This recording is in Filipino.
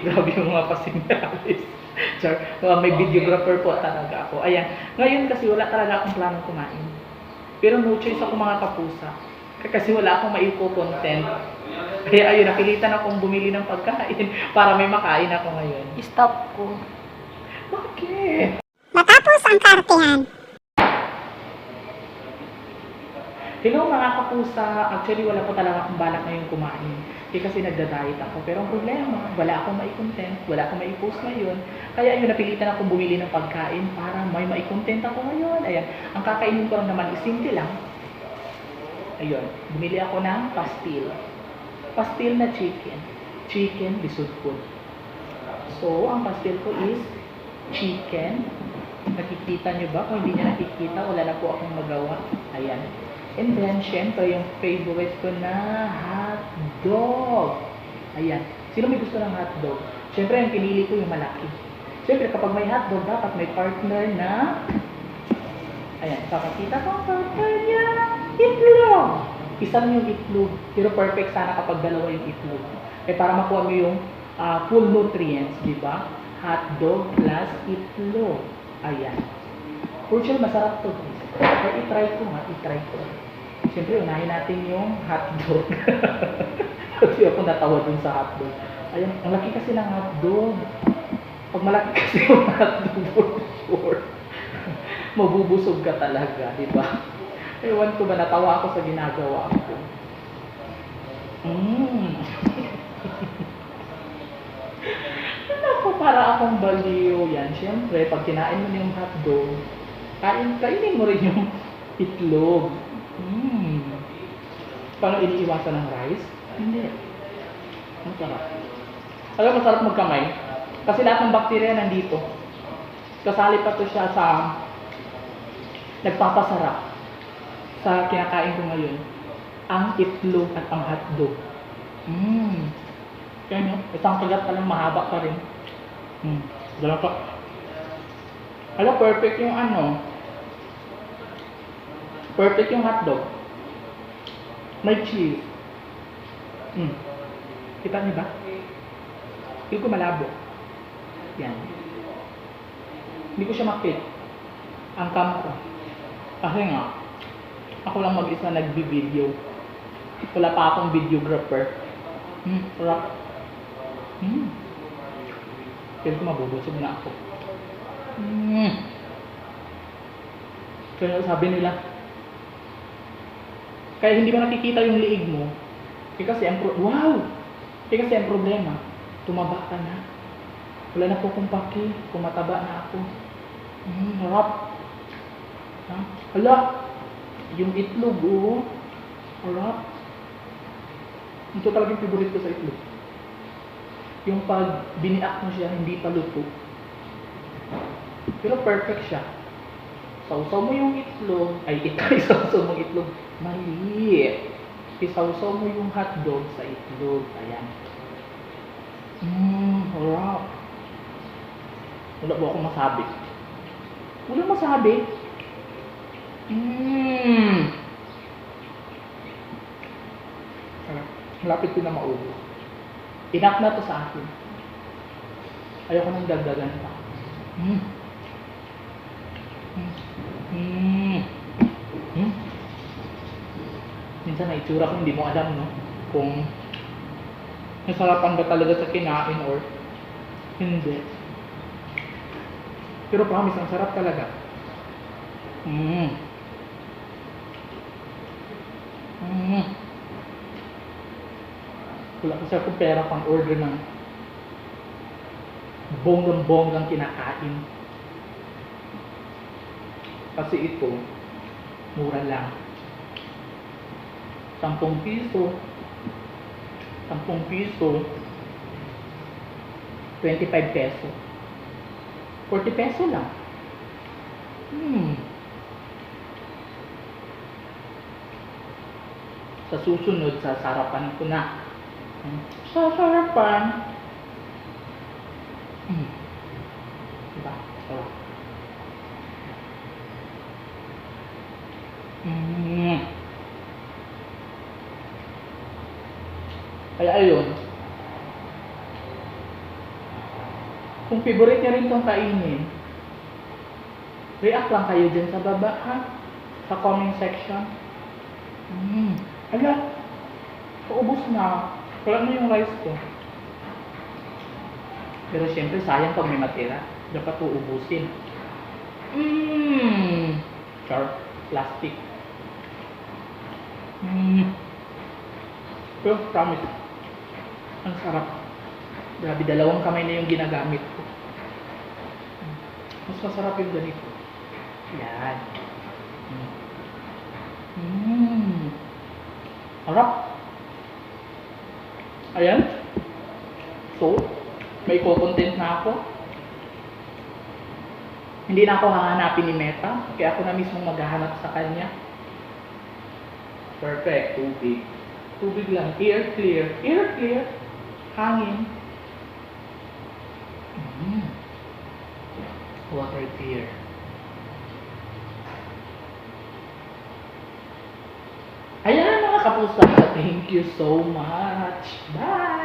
Grabe yung mga pasinyalis. Char, may videographer po talaga ako. Ayan. Ngayon kasi wala talaga akong planong kumain. Pero no choice ako mga kapusa. Kasi wala akong maipo-content. Kaya ayun, napilitan akong bumili ng pagkain para may makain ako ngayon. Stop ko. Bakit? Matapos ang kaartehan, Hello mga kapusa. Actually, wala po talaga akong balak ngayon kumain. Kasi nagda-diet ako. Pero ang problema, wala akong mai-content, wala akong mai-post ngayon. Kaya ayun, napilitan akong bumili ng pagkain para may mai-content ako ngayon. Ayan, ang kakainin ko lang naman is simple lang. Ayun, bumili ako ng pastil. Pastil na chicken. Chicken bisud food. So, ang pastil ko is chicken. Nakikita nyo ba? Kung hindi nyo nakikita, wala na po akong magawa. Ayan. And then, syempre, yung favorite ko na hotdog. Ayan. Sino may gusto ng hotdog? Syempre, yung pinili ko yung malaki. Syempre, kapag may hotdog, dapat may partner na... Ayan, kakakita ko ang partner niya. Itlog! Isa lang yung itlog. Pero perfect sana kapag dalawa yung itlog. Eh, para makuha mo yung full nutrients, di ba? Hotdog plus itlog. Ayan. For sure, masarap to. Pero itry ko nga, itry ko. Siyempre, unahin natin yung hotdog. Kasi ako natawa dun sa hotdog. Ayan, ang laki kasi ng hotdog. Pag malaki kasi yung hotdog, for sure, mabubusog ka talaga, di ba? Ewan ko ba, natawa ako sa ginagawa ko. Naku, para akong baliw yan. Siyempre, pag kinain mo yung hotdog, kainin mo rin yung itlog. Paano iniiwasan ng rice? Hindi. Masarap. Alam, masarap magkamay. Kasi lahat ng bakterya nandito. Kasali pa to siya sa nagpapasarap sa kinakain ko ngayon. Ang itlog at ang hotdog. Kaya nyo, isang kagat pa lang mahaba pa rin. Dala pa. Alam, perfect yung ano. Perfect yung hotdog. May cheese. Kita niyo ba? Hindi ko malabo. Yan. Hindi ko siya makit. Ang cam ko. Kasi nga, ako lang mag-isa nagbi-video. Wala pa akong videographer. Sarap. Kaya ko mabubusog na ako. Kaya sabi nila, kaya hindi mo nakikita yung liig mo. Kasi ang problema, tumaba ka na. Wala na po kong paki, kumataba na ako. Harap. Hala, yung itlog, oh. Harap. Ito talaga yung favorite ko sa itlog. Yung pag biniak mo siya, hindi pa luto. Pero perfect siya. Sausaw mo yung itlog. Sausaw mo yung itlog. Mali. Isausaw mo yung hotdog sa itlog. Ayan. Harap. Wala ba akong masabi? Wala masabi. Malapit ko na maubos. Enough na to sa akin. Ayoko nang dagdagan pa. Minsan na itsura ko hindi mo alam, no? Kung nasarapan ba talaga sa kinain or hindi. Pero promise, ang sarap talaga. Wala kasi akong pera pang order ng bonggang-bonggang kinakain. Kasi ito, mura lang. 10 piso. 10 piso. 25 peso. 40 peso lang. Sa susunod, sasarapan ko na. Sasarapan. Diba? Sarap. Kaya ayun. Kung favorite niya rin itong kainin, react lang kayo dyan sa baba, ha? Sa comment section. Ala, paubos na. Wala na yung rice ko. Pero syempre, sayang pag may matira. Dapat uubusin. Sharp. Plastic. Pero promise, ang sarap. Grabe, 2 kamay na yung ginagamit ko. Mas masarap yung ganito. Yan. Sarap. Ayan. So, may co-content na ako. Hindi na ako hahanapin ni Meta, kaya ako na mismo maghahanap sa kanya. Perfect. Tubig. Tubig lang. Air clear. Air clear. Hangin. Water clear. Ayan mga kapusa. Thank you so much. Bye!